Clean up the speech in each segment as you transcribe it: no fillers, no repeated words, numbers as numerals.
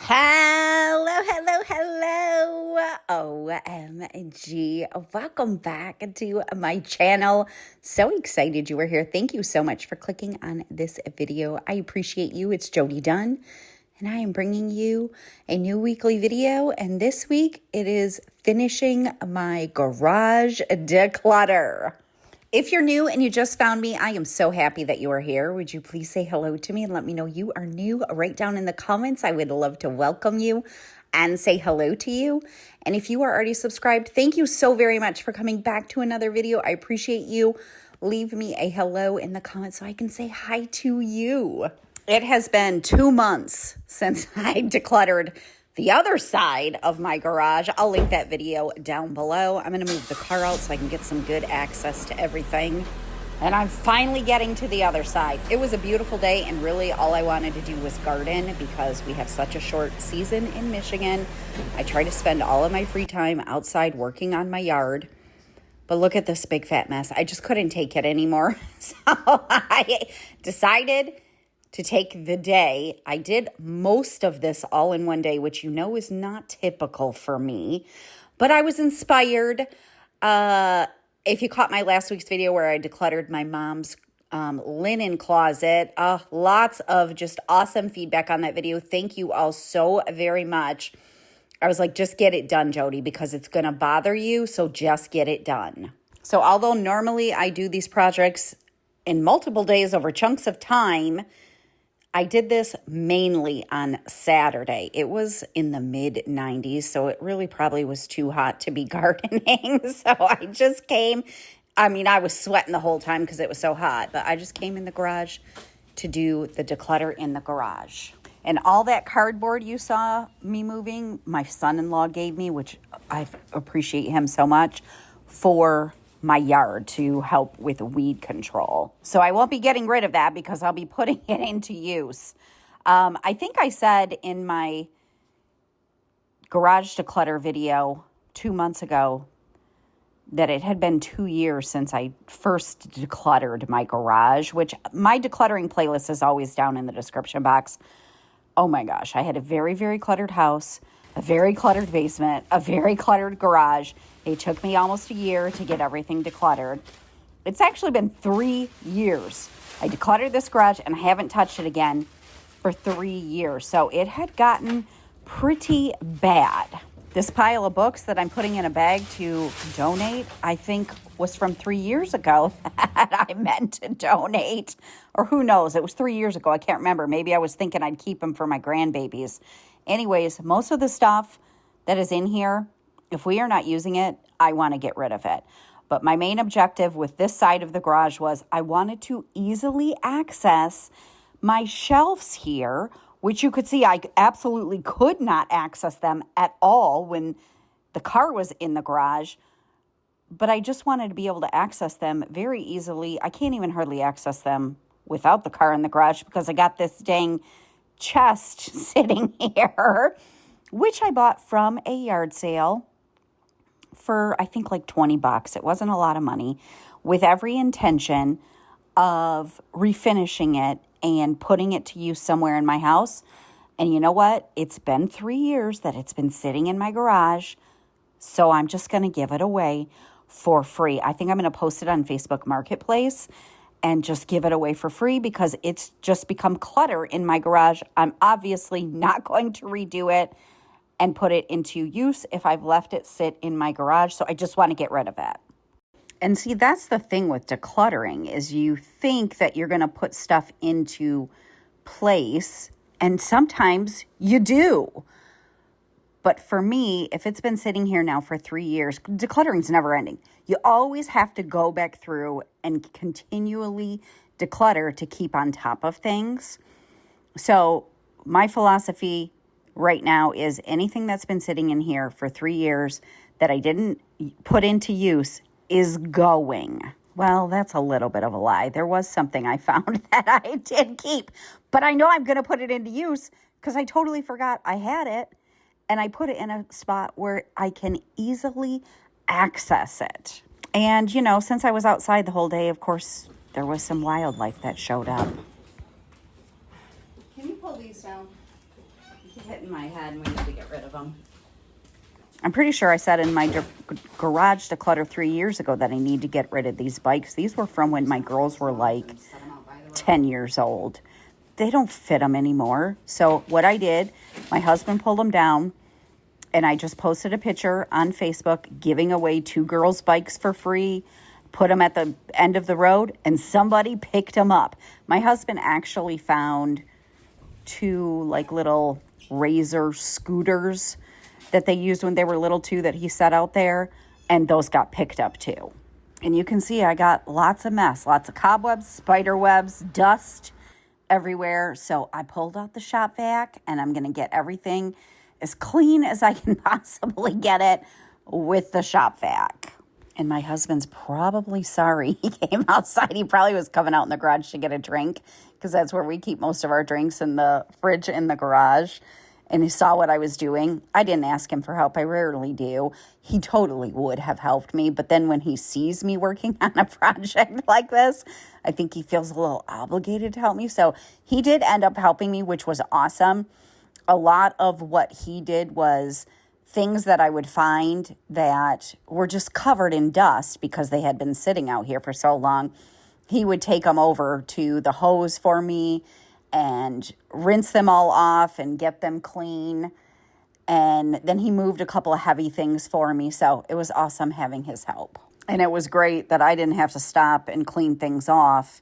Hello, hello, hello. OMG. Welcome back to my channel. So excited you were here. Thank you so much for clicking on this video. I appreciate you. It's Jody Dunn, and I am bringing you a new weekly video. And this week it is finishing my garage declutter. If you're new and you just found me, I am so happy that you are here. Would you please say hello to me and let me know you are new? Write down in the comments. I would love to welcome you and say hello to you. And if you are already subscribed, thank you so very much for coming back to another video. I appreciate you. Leave me a hello in the comments so I can say hi to you. It has been 2 months since I decluttered the other side of my garage. I'll link that video down below. I'm going to move the car out so I can get some good access to everything. And I'm finally getting to the other side. It was a beautiful day, and really all I wanted to do was garden because we have such a short season in Michigan. I try to spend all of my free time outside working on my yard. But look at this big fat mess. I just couldn't take it anymore. So I decided to take the day. I did most of this all in one day, which you know is not typical for me, but I was inspired. If you caught my last week's video where I decluttered my mom's linen closet, lots of just awesome feedback on that video. Thank you all so very much. I was like, just get it done, Jody, because it's going to bother you, so just get it done. So although normally I do these projects in multiple days over chunks of time, I did this mainly on Saturday. It was in the mid-90s, so it really probably was too hot to be gardening. So I just came. I mean, I was sweating the whole time because it was so hot, but I just came in the garage to do the declutter in the garage. And all that cardboard you saw me moving, my son-in-law gave me, which I appreciate him so much, for my yard to help with weed control. So I won't be getting rid of that because I'll be putting it into use. I think I said in my garage declutter video 2 months ago that it had been 2 years since I first decluttered my garage, which my decluttering playlist is always down in the description box. Oh my gosh, I had a very, very cluttered house, a very cluttered basement, a very cluttered garage. It took me almost a year to get everything decluttered. It's actually been 3 years. I decluttered this garage and I haven't touched it again for 3 years. So it had gotten pretty bad. This pile of books that I'm putting in a bag to donate, I think was from 3 years ago that I meant to donate. Or who knows, it was 3 years ago. I can't remember. Maybe I was thinking I'd keep them for my grandbabies. Anyways, most of the stuff that is in here, if we are not using it, I want to get rid of it. But my main objective with this side of the garage was I wanted to easily access my shelves here, which you could see I absolutely could not access them at all when the car was in the garage. But I just wanted to be able to access them very easily. I can't even hardly access them without the car in the garage because I got this dang chest sitting here, which I bought from a yard sale for, I think, like $20. It wasn't a lot of money, with every intention of refinishing it and putting it to use somewhere in my house. And you know what? It's been 3 years that it's been sitting in my garage, so I'm just going to give it away for free. I think I'm going to post it on Facebook Marketplace and just give it away for free because it's just become clutter in my garage. I'm obviously not going to redo it and put it into use if I've left it sit in my garage. So I just want to get rid of it. And see, that's the thing with decluttering is you think that you're going to put stuff into place, and sometimes you do. But for me, if it's been sitting here now for 3 years, decluttering's never ending. You always have to go back through and continually declutter to keep on top of things. So my philosophy right now is anything that's been sitting in here for 3 years that I didn't put into use is going. Well, that's a little bit of a lie. There was something I found that I did keep, but I know I'm going to put it into use because I totally forgot I had it, and I put it in a spot where I can easily access it. And, you know, since I was outside the whole day, of course, there was some wildlife that showed up. Can you pull these down? hitting my head and we need to get rid of them. I'm pretty sure I said in my garage declutter 3 years ago that I need to get rid of these bikes. These were from when my girls were like 10 years old. They don't fit them anymore. So what I did, my husband pulled them down, and I just posted a picture on Facebook giving away 2 girls' bikes for free, put them at the end of the road, and somebody picked them up. My husband actually found 2 like little razor scooters that they used when they were little too that he set out there, and those got picked up too. And you can see I got lots of mess, lots of cobwebs, spider webs, dust everywhere. So I pulled out the shop vac, and I'm going to get everything as clean as I can possibly get it with the shop vac. And my husband's probably sorry he came outside. He probably was coming out in the garage to get a drink, because that's where we keep most of our drinks, in the fridge in the garage. And he saw what I was doing. I didn't ask him for help. I rarely do. He totally would have helped me. But then when he sees me working on a project like this, I think he feels a little obligated to help me. So he did end up helping me, which was awesome. A lot of what he did was things that I would find that were just covered in dust because they had been sitting out here for so long. He would take them over to the hose for me and rinse them all off and get them clean. And then he moved a couple of heavy things for me. So it was awesome having his help. And it was great that I didn't have to stop and clean things off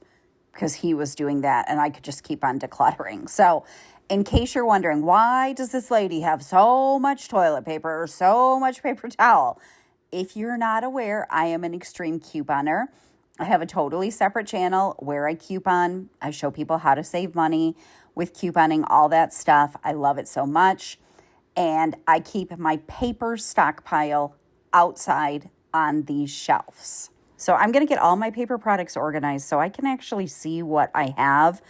because he was doing that, and I could just keep on decluttering. So in case you're wondering, why does this lady have so much toilet paper or so much paper towel? If you're not aware, I am an extreme couponer. I have a totally separate channel where I coupon. I show people how to save money with couponing, all that stuff. I love it so much. And I keep my paper stockpile outside on these shelves. So I'm going to get all my paper products organized so I can actually see what I have.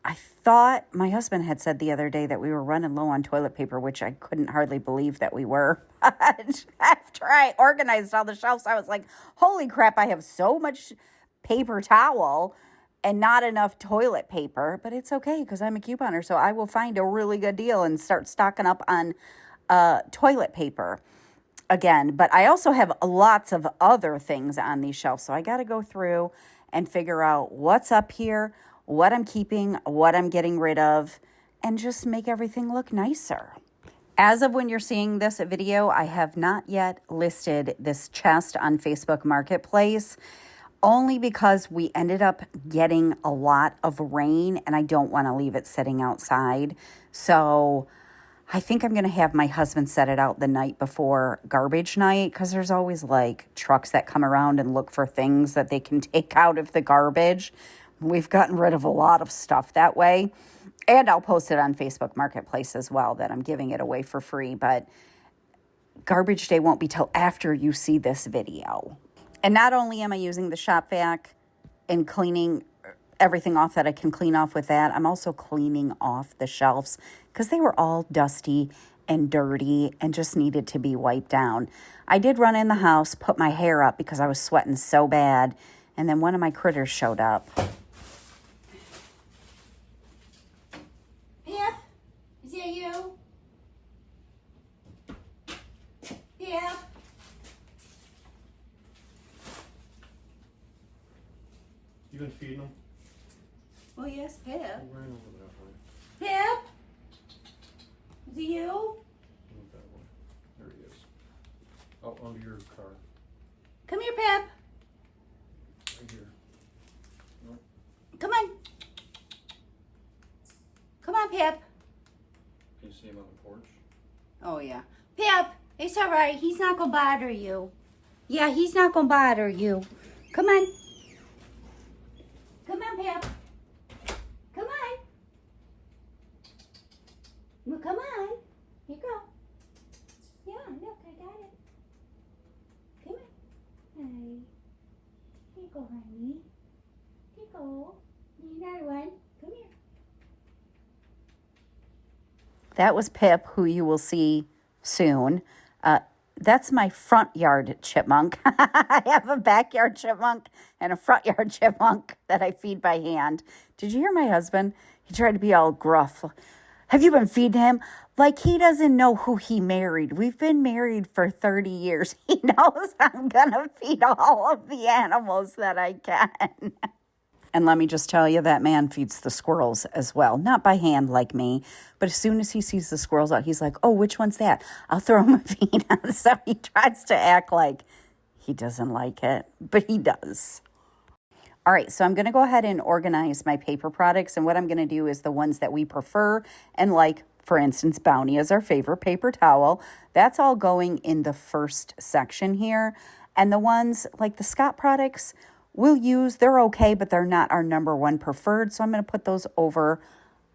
I thought my husband had said the other day that we were running low on toilet paper, which I couldn't hardly believe that we were. But after I organized all the shelves, I was like, holy crap, I have so much paper towel and not enough toilet paper. But it's okay because I'm a couponer, so I will find a really good deal and start stocking up on toilet paper again. But I also have lots of other things on these shelves, so I got to go through and figure out what's up here, what I'm keeping, what I'm getting rid of, and just make everything look nicer. As of when you're seeing this video, I have not yet listed this chest on Facebook Marketplace, only because we ended up getting a lot of rain and I don't want to leave it sitting outside. So I think I'm going to have my husband set it out the night before garbage night, because there's always like trucks that come around and look for things that they can take out of the garbage. We've gotten rid of a lot of stuff that way. And I'll post it on Facebook Marketplace as well, that I'm giving it away for free. But garbage day won't be till after you see this video. And not only am I using the shop vac and cleaning everything off that I can clean off with that, I'm also cleaning off the shelves because they were all dusty and dirty and just needed to be wiped down. I did run in the house, put my hair up because I was sweating so bad. And then one of my critters showed up. Pip, is that you? Pip. You been feeding them? Oh yes, Pip. I ran over that way. Pip, is it you? Move that way. There he is. Out under your car. Come here, Pip. Right here. Nope. Come on. Come on, Pip. Can you see him on the porch? Oh yeah. Pip, it's all right. He's not gonna bother you. Yeah, he's not gonna bother you. Come on. Come on, Pip. Come on. Well, come on. Here you go. Yeah, look, I got it. Come on. Hey. Here you go, honey. Here you go. Another one. Come here. That was Pip, who you will see soon. That's my front yard chipmunk. I have a backyard chipmunk and a front yard chipmunk that I feed by hand. Did you hear my husband? He tried to be all gruff. Have you been feeding him? Like he doesn't know who he married. We've been married for 30 years. He knows I'm going to feed all of the animals that I can. And let me just tell you, that man feeds the squirrels as well. Not by hand like me, but as soon as he sees the squirrels out, he's like, oh, which one's that? I'll throw him a feed on. So he tries to act like he doesn't like it, but he does. All right, so I'm going to go ahead and organize my paper products. And what I'm going to do is the ones that we prefer and like, for instance, Bounty is our favorite paper towel. That's all going in the first section here. And the ones like the Scott products, we'll use, they're okay, but they're not our number one preferred. So I'm going to put those over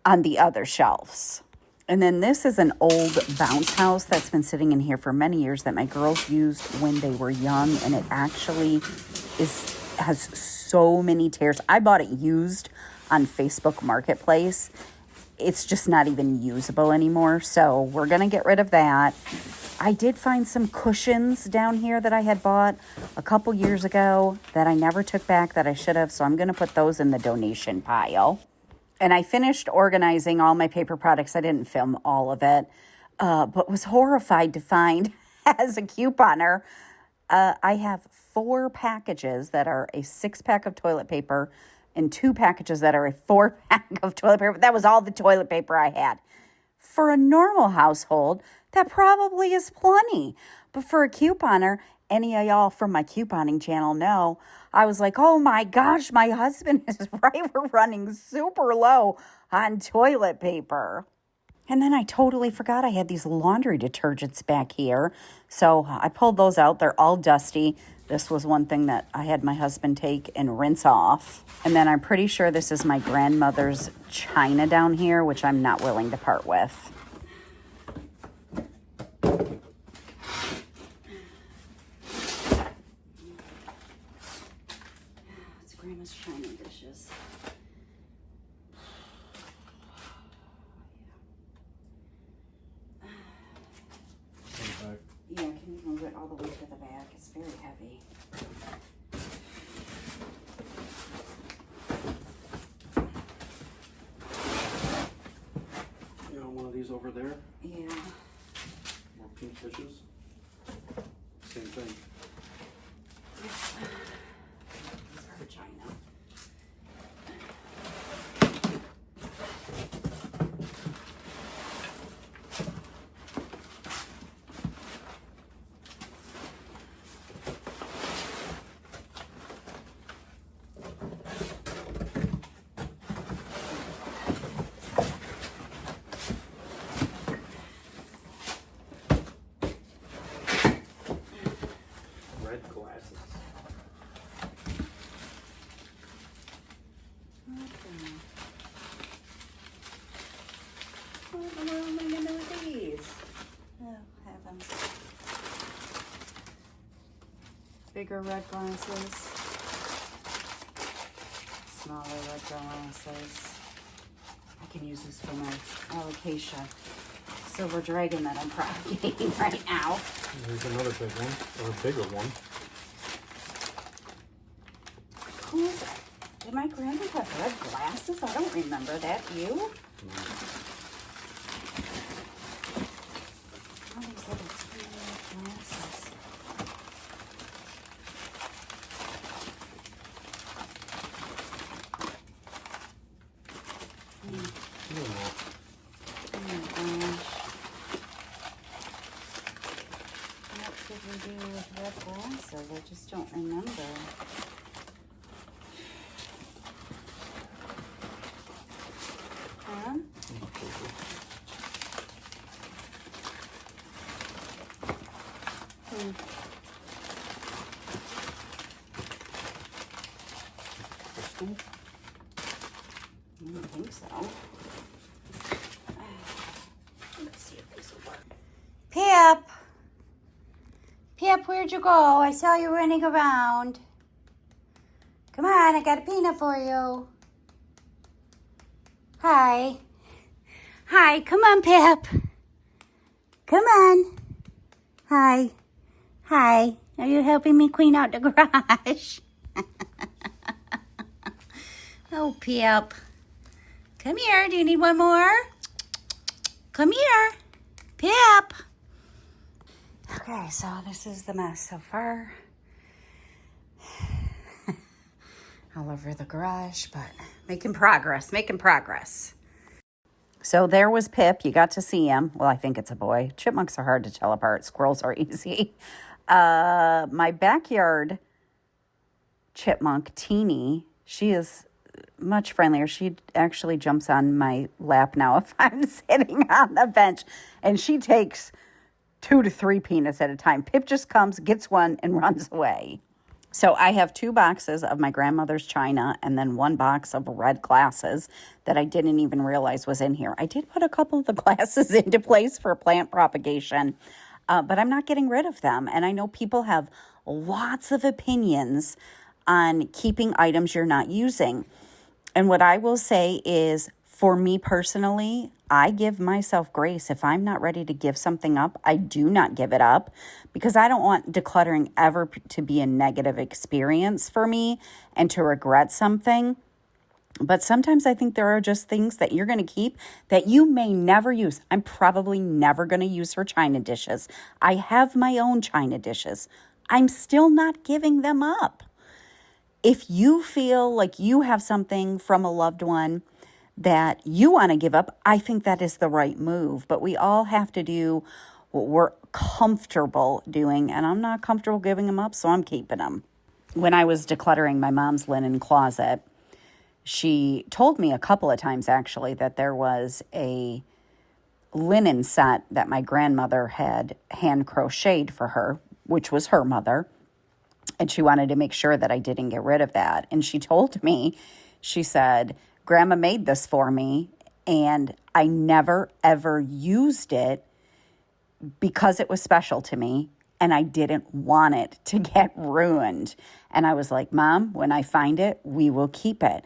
on the other shelves. And then this is an old bounce house that's been sitting in here for many years that my girls used when they were young. And it actually has so many tears. I bought it used on Facebook Marketplace. It's just not even usable anymore. So we're going to get rid of that. I did find some cushions down here that I had bought a couple years ago that I never took back that I should have. So I'm going to put those in the donation pile. And I finished organizing all my paper products. I didn't film all of it, but was horrified to find as a couponer, I have 4 packages that are a 6-pack of toilet paper and 2 packages that are a 4-pack of toilet paper. That was all the toilet paper I had. For a normal household, that probably is plenty. But for a couponer, any of y'all from my couponing channel know, I was like, oh my gosh, my husband is right. We're running super low on toilet paper. And then I totally forgot I had these laundry detergents back here. So I pulled those out. They're all dusty. This was one thing that I had my husband take and rinse off. And then I'm pretty sure this is my grandmother's china down here, which I'm not willing to part with. It's grandma's china dishes. Yeah, can you move it all the way to the back? It's very heavy. You know, one of these over there, Yeah. more pink dishes. Same thing. These are china. Red glasses. What the world am I gonna do with these? Oh, heavens. Bigger red glasses. Smaller red glasses. I can use this for my alocasia silver dragon that I'm propagating right now. There's another big one, or a bigger one. Who is it? Did my grandma have red glasses? I don't remember that. You? All these little tiny red glasses. Oh my gosh. What did we do with red glasses? I just don't remember. Huh? Crystal? I don't think so. Let's see if this will work. Pip! Pip, where'd you go? I saw you running around. Come on, I got a peanut for you. Hi. Hi, come on, Pip. Come on. Hi. Hi. Are you helping me clean out the garage? Oh, Pip. Come here. Do you need one more? Come here. Pip. Okay, so this is the mess so far. All over the garage, but making progress. So there was Pip. You got to see him. Well, I think it's a boy. Chipmunks are hard to tell apart. Squirrels are easy. My backyard chipmunk, Teeny, she is much friendlier. She actually jumps on my lap now if I'm sitting on the bench. And she takes 2 to 3 peanuts at a time. Pip just comes, gets one, and runs away. So I have 2 boxes of my grandmother's china and then 1 box of red glasses that I didn't even realize was in here. I did put a couple of the glasses into place for plant propagation, but I'm not getting rid of them. And I know people have lots of opinions on keeping items you're not using. And what I will say is, for me personally, I give myself grace. If I'm not ready to give something up, I do not give it up, because I don't want decluttering ever to be a negative experience for me and to regret something. But sometimes I think there are just things that you're going to keep that you may never use. I'm probably never going to use her china dishes. I have my own china dishes. I'm still not giving them up. If you feel like you have something from a loved one that you want to give up, I think that is the right move. But we all have to do what we're comfortable doing, and I'm not comfortable giving them up, so I'm keeping them. When I was decluttering my mom's linen closet, she told me a couple of times, actually, that there was a linen set that my grandmother had hand crocheted for her, which was her mother, and she wanted to make sure that I didn't get rid of that. And she told me, she said, Grandma made this for me, and I never, ever used it because it was special to me, and I didn't want it to get ruined. And I was like, Mom, when I find it, we will keep it.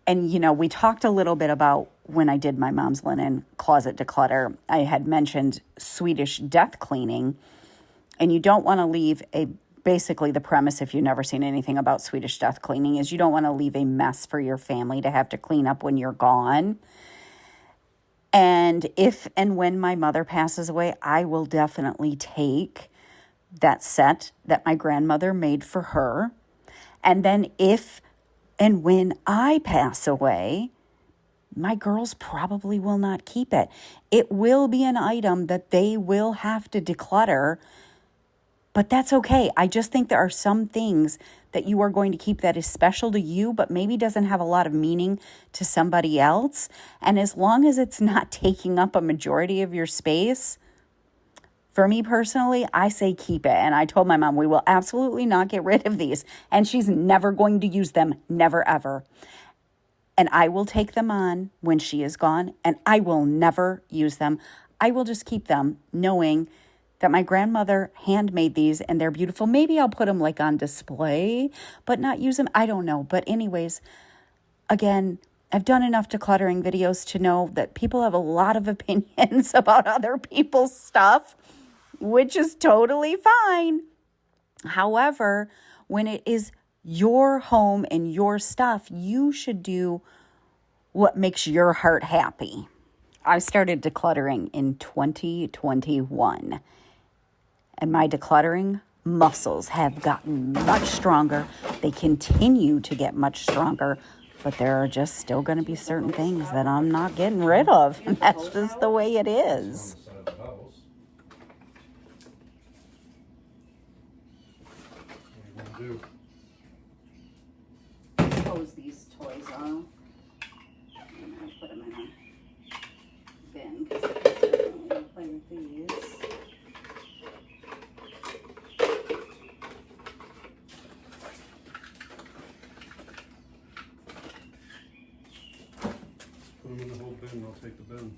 And, you know, we talked a little bit about when I did my mom's linen closet declutter. I had mentioned Swedish death cleaning, and you don't want to leave basically the premise, if you've never seen anything about Swedish death cleaning, is you don't want to leave a mess for your family to have to clean up when you're gone. And if and when my mother passes away, I will definitely take that set that my grandmother made for her. And then if and when I pass away, my girls probably will not keep it. It will be an item that they will have to declutter. But that's okay. I just think there are some things that you are going to keep that is special to you, but maybe doesn't have a lot of meaning to somebody else. And as long as it's not taking up a majority of your space, for me personally, I say keep it. And I told my mom, we will absolutely not get rid of these. And she's never going to use them, never, ever. And I will take them on when she is gone, and I will never use them. I will just keep them knowing that my grandmother handmade these and they're beautiful. Maybe I'll put them like on display, but not use them. I don't know. But anyways, again, I've done enough decluttering videos to know that people have a lot of opinions about other people's stuff, which is totally fine. However, when it is your home and your stuff, you should do what makes your heart happy. I started decluttering in 2021. And my decluttering muscles have gotten much stronger. They continue to get much stronger. But there are just still going to be certain things that I'm not getting rid of. And that's just the way it is. Close these toys off. And I'll put them in a bin because I don't really play with these. Put them in the whole bin and I'll take the bin.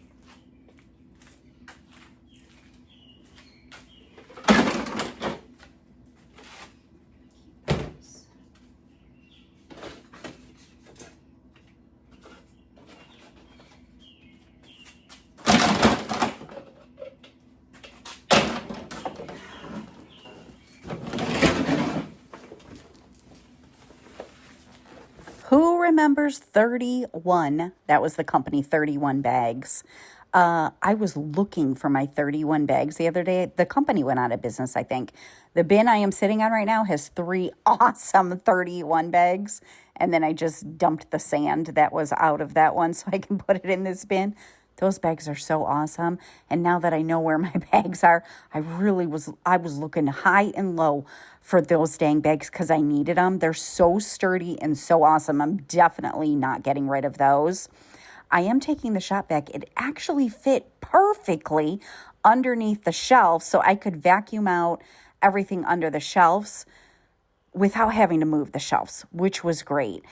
Who remembers 31? That was the company, 31 bags I was looking for my 31 bags the other day. The company went out of business, I think. The bin I am sitting on right now has 3 awesome 31 bags. And then I just dumped the sand that was out of that one so I can put it in this bin. Those bags are so awesome. And now that I know where my bags are, I was looking high and low for those dang bags because I needed them. They're so sturdy and so awesome. I'm definitely not getting rid of those. I am taking the shop vac. It actually fit perfectly underneath the shelf, so I could vacuum out everything under the shelves without having to move the shelves, which was great.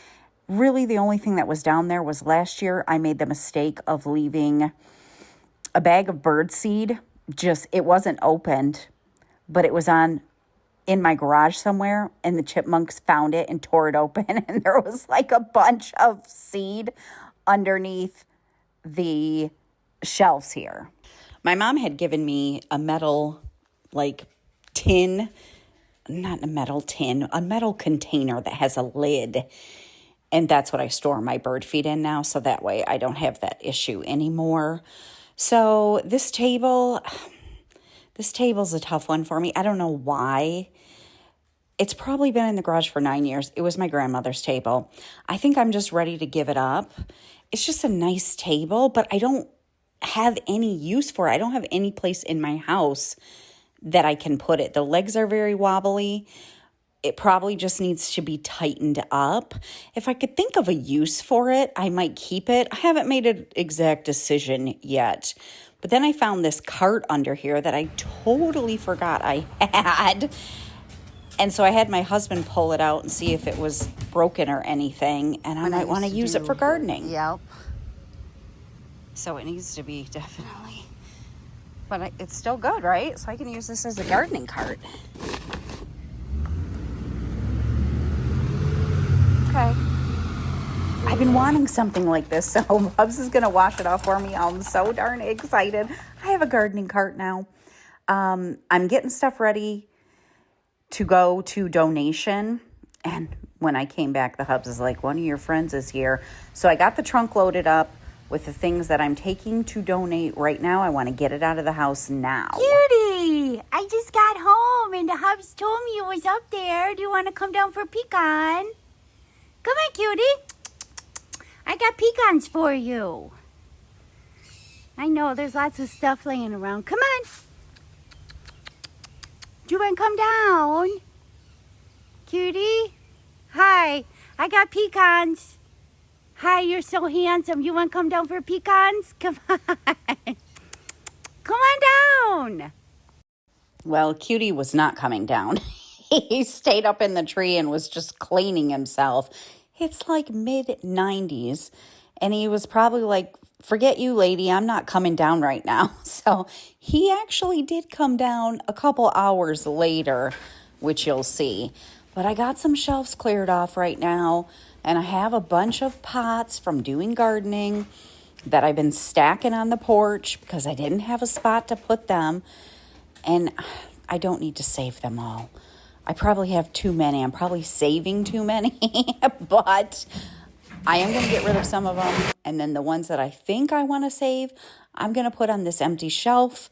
Really, the only thing that was down there was last year I made the mistake of leaving a bag of birdseed. It wasn't opened, but it was in my garage somewhere, and the chipmunks found it and tore it open, and there was like a bunch of seed underneath the shelves here. My mom had given me a metal tin, not a metal tin, a metal container that has a lid. And that's what I store my bird feed in now. So that way I don't have that issue anymore. So this table's a tough one for me. I don't know why. It's probably been in the garage for 9 years. It was my grandmother's table. I think I'm just ready to give it up. It's just a nice table, but I don't have any use for it. I don't have any place in my house that I can put it. The legs are very wobbly. It probably just needs to be tightened up. If I could think of a use for it, I might keep it. I haven't made an exact decision yet. But then I found this cart under here that I totally forgot I had. And so I had my husband pull it out and see if it was broken or anything. And I might want to use it for gardening. Yep. So it needs to be definitely. But it's still good, right? So I can use this as a gardening cart. Okay. I've been wanting something like this, so Bubs is going to wash it off for me. I'm so darn excited. I have a gardening cart now. I'm getting stuff ready to go to donation. And when I came back, the Hubs is like, one of your friends is here. So I got the trunk loaded up with the things that I'm taking to donate right now. I want to get it out of the house now. Cutie, I just got home and the Hubs told me it was up there. Do you want to come down for a pecan? Come on, cutie. I got pecans for you. I know there's lots of stuff laying around. Come on. Do you want to come down? Cutie? Hi, I got pecans. Hi, you're so handsome. You want to come down for pecans? Come on. Come on down. Well, Cutie was not coming down. He stayed up in the tree and was just cleaning himself. It's like mid-90s, and he was probably like, forget you, lady, I'm not coming down right now. So he actually did come down a couple hours later, which you'll see. But I got some shelves cleared off right now, and I have a bunch of pots from doing gardening that I've been stacking on the porch because I didn't have a spot to put them, and I don't need to save them all. I probably have too many. I'm probably saving too many, but I am going to get rid of some of them. And then the ones that I think I want to save, I'm going to put on this empty shelf.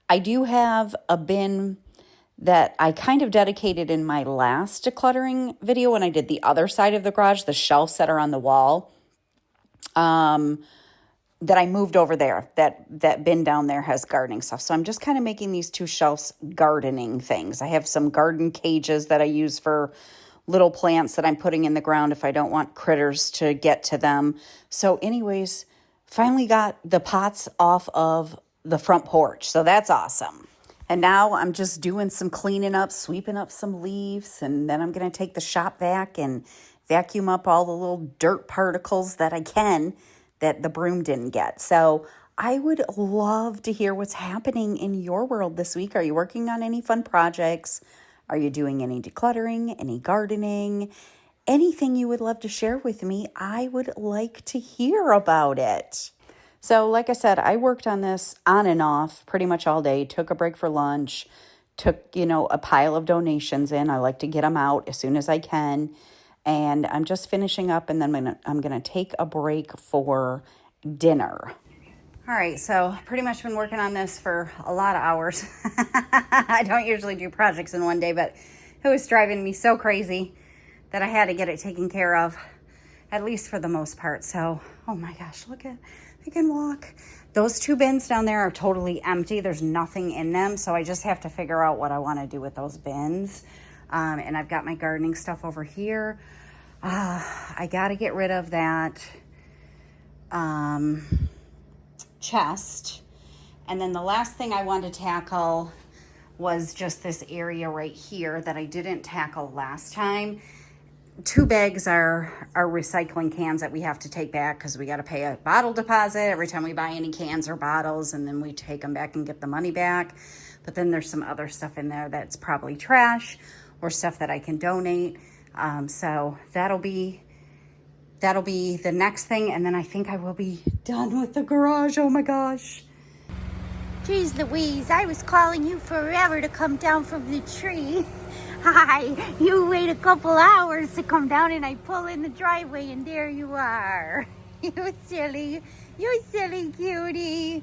I do have a bin that I kind of dedicated in my last decluttering video when I did the other side of the garage, the shelves that are on the wall. That I moved over there. That bin down there has gardening stuff. So I'm just kind of making these two shelves gardening things. I have some garden cages that I use for little plants that I'm putting in the ground if I don't want critters to get to them. So anyways, finally got the pots off of the front porch. So that's awesome. And now I'm just doing some cleaning up, sweeping up some leaves, and then I'm going to take the shop vac and vacuum up all the little dirt particles that I can that the broom didn't get. So I would love to hear what's happening in your world this week. Are you working on any fun projects? Are you doing any decluttering, any gardening, anything you would love to share with me? I would like to hear about it. So like I said, I worked on this on and off pretty much all day, took a break for lunch, took, a pile of donations in. I like to get them out as soon as I can. And I'm just finishing up, and then I'm gonna take a break for dinner. All right, so pretty much been working on this for a lot of hours. I don't usually do projects in one day, but it was driving me so crazy that I had to get it taken care of, at least for the most part. So, oh my gosh, look at, I can walk. Those 2 bins down there are totally empty. There's nothing in them, so I just have to figure out what I want to do with those bins. And I've got my gardening stuff over here. I got to get rid of that chest. And then the last thing I wanted to tackle was just this area right here that I didn't tackle last time. 2 bags are recycling cans that we have to take back because we got to pay a bottle deposit every time we buy any cans or bottles, and then we take them back and get the money back. But then there's some other stuff in there that's probably trash or stuff that I can donate. So that'll be the next thing, and then I think I will be done with the garage. Oh my gosh. Jeez Louise, I was calling you forever to come down from the tree. Hi, you wait a couple hours to come down and I pull in the driveway and there you are. You silly cutie.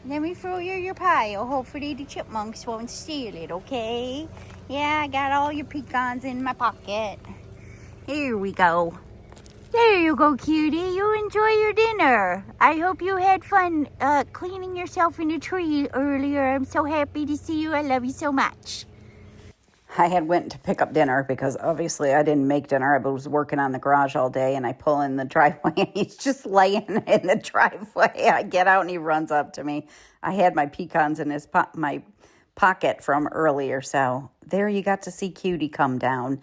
Let me throw you your pile. Hopefully the chipmunks won't steal it, okay? Yeah, I got all your pecans in my pocket. Here we go. There you go, cutie. You enjoy your dinner. I hope you had fun cleaning yourself in the tree earlier. I'm so happy to see you. I love you so much. I had went to pick up dinner because obviously I didn't make dinner. I was working on the garage all day, and I pull in the driveway and he's just laying in the driveway. I get out and he runs up to me. I had my pecans in my pocket from earlier, so there you got to see Cutie come down.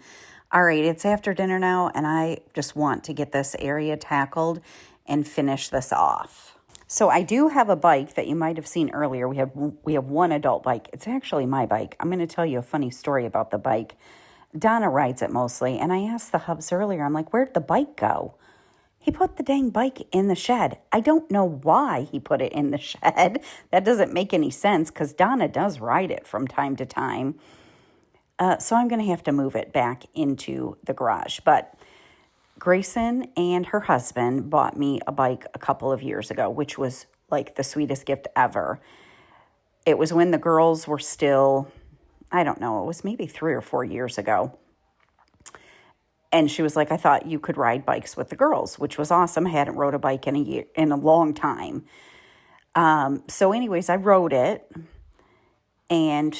All right, it's after dinner now, and I just want to get this area tackled and finish this off. So I do have a bike that you might have seen earlier. We have one adult bike. It's actually my bike. I'm going to tell you a funny story about the bike. Donna rides it mostly, and I asked the hubs earlier, I'm like, where'd the bike go? He put the dang bike in the shed. I don't know why he put it in the shed. That doesn't make any sense because Donna does ride it from time to time. So I'm going to have to move it back into the garage. But Grayson and her husband bought me a bike a couple of years ago, which was like the sweetest gift ever. It was when the girls were still, I don't know, it was maybe 3 or 4 years ago. And she was like, I thought you could ride bikes with the girls, which was awesome. I hadn't rode a bike in a long time. So anyways, I rode it. And,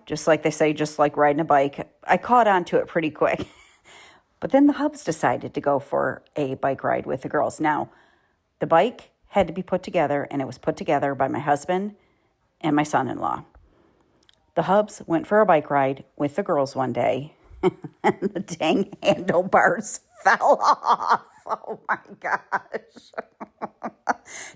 just like they say, just like riding a bike, I caught on to it pretty quick. But then the hubs decided to go for a bike ride with the girls. Now, the bike had to be put together, and it was put together by my husband and my son-in-law. The hubs went for a bike ride with the girls one day, and the dang handlebars fell off. Oh, my gosh.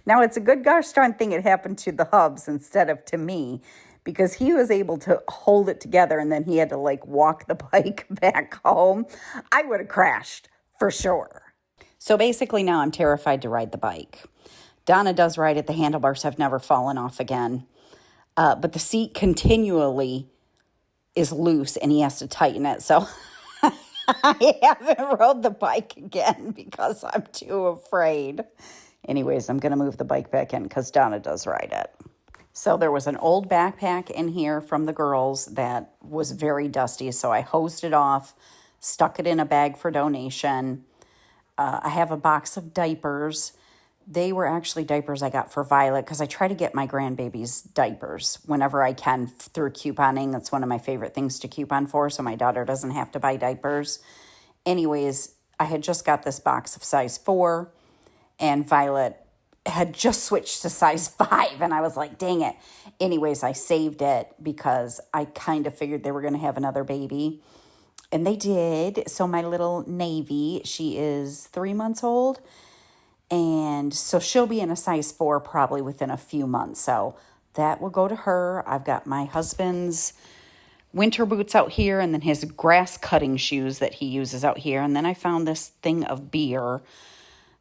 Now, it's a good gosh darn thing it happened to the hubs instead of to me, because he was able to hold it together and then he had to walk the bike back home. I would have crashed for sure. So basically now I'm terrified to ride the bike. Donna does ride it. The handlebars have never fallen off again. But the seat continually is loose and he has to tighten it. So I haven't rode the bike again because I'm too afraid. Anyways, I'm going to move the bike back in because Donna does ride it. So there was an old backpack in here from the girls that was very dusty. So I hosed it off, stuck it in a bag for donation. I have a box of diapers. They were actually diapers I got for Violet because I try to get my grandbabies diapers whenever I can through couponing. That's one of my favorite things to coupon for, so my daughter doesn't have to buy diapers. Anyways, I had just got this box of size 4, and Violet had just switched to size 5, and I was like, dang it. Anyways, I saved it because I kind of figured they were going to have another baby, and they did. So my little Navy, she is 3 months old, and so she'll be in a size 4 probably within a few months. So that will go to her. I've got my husband's winter boots out here, and then his grass cutting shoes that he uses out here. And then I found this thing of beer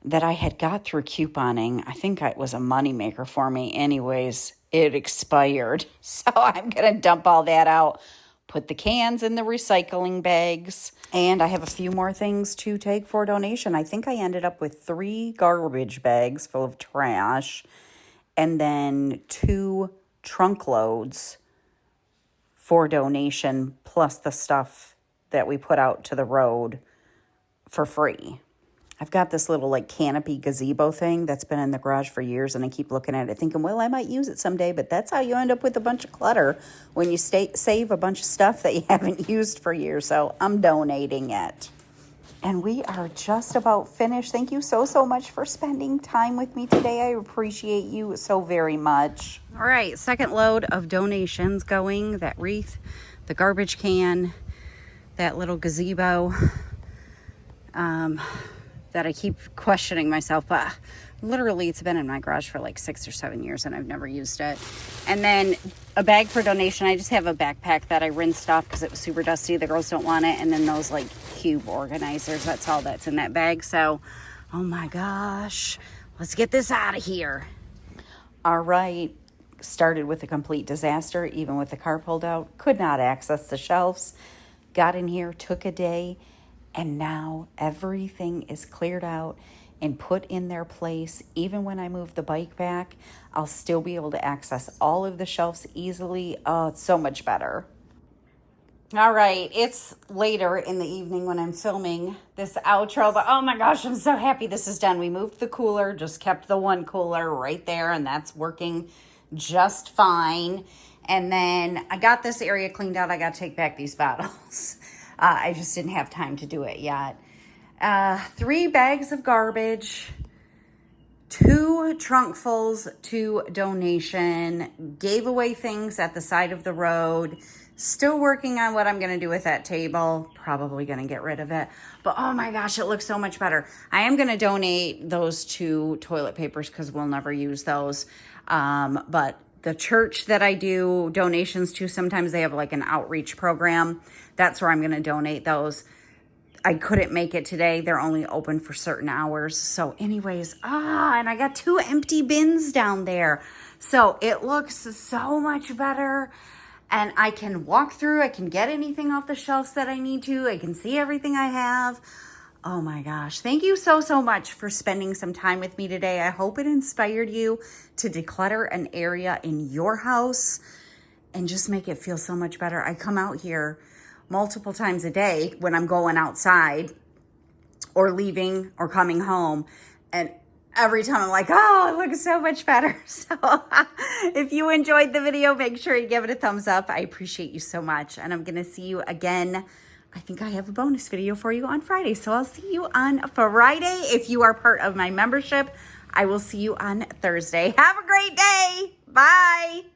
that I had got through couponing. I think it was a moneymaker for me. Anyways, it expired. So I'm going to dump all that out, put the cans in the recycling bags. And I have a few more things to take for donation. I think I ended up with 3 garbage bags full of trash and then 2 trunk loads for donation, plus the stuff that we put out to the road for free. I've got this little like canopy gazebo thing that's been in the garage for years, and I keep looking at it thinking, well, I might use it someday, but that's how you end up with a bunch of clutter when you save a bunch of stuff that you haven't used for years. So I'm donating it. And we are just about finished. Thank you so much for spending time with me today. I appreciate you so very much. All right, second load of donations going. That wreath, the garbage can, that little gazebo that I keep questioning myself, but literally it's been in my garage for like 6 or 7 years and I've never used it. And then a bag for donation. I just have a backpack that I rinsed off because it was super dusty. The girls don't want it. And then those like cube organizers, that's all that's in that bag. So, oh my gosh, let's get this out of here. All right, started with a complete disaster, even with the car pulled out. Could not access the shelves. Got in here, took a day, and now everything is cleared out and put in their place. Even when I move the bike back, I'll still be able to access all of the shelves easily. Oh, it's so much better. All right, it's later in the evening when I'm filming this outro, but oh my gosh, I'm so happy this is done. We moved the cooler, just kept the one cooler right there, and that's working just fine. And then I got this area cleaned out. I got to take back these bottles. I just didn't have time to do it yet. 3 bags of garbage, 2 trunkfuls to donation, gave away things at the side of the road. Still working on what I'm going to do with that table. Probably going to get rid of it. But oh my gosh, it looks so much better. I am going to donate those 2 toilet papers because we'll never use those. But the church that I do donations to, sometimes they have like an outreach program. That's where I'm going to donate those. I couldn't make it today. They're only open for certain hours. So anyways, and I got 2 empty bins down there. So it looks so much better. And I can walk through. I can get anything off the shelves that I need to. I can see everything I have. Oh my gosh. Thank you so much for spending some time with me today. I hope it inspired you to declutter an area in your house and just make it feel so much better. I come out here multiple times a day when I'm going outside or leaving or coming home, and every time I'm like, oh, it looks so much better. So if you enjoyed the video, make sure you give it a thumbs up. I appreciate you so much. And I'm going to see you again. I think I have a bonus video for you on Friday. So I'll see you on Friday. If you are part of my membership, I will see you on Thursday. Have a great day. Bye.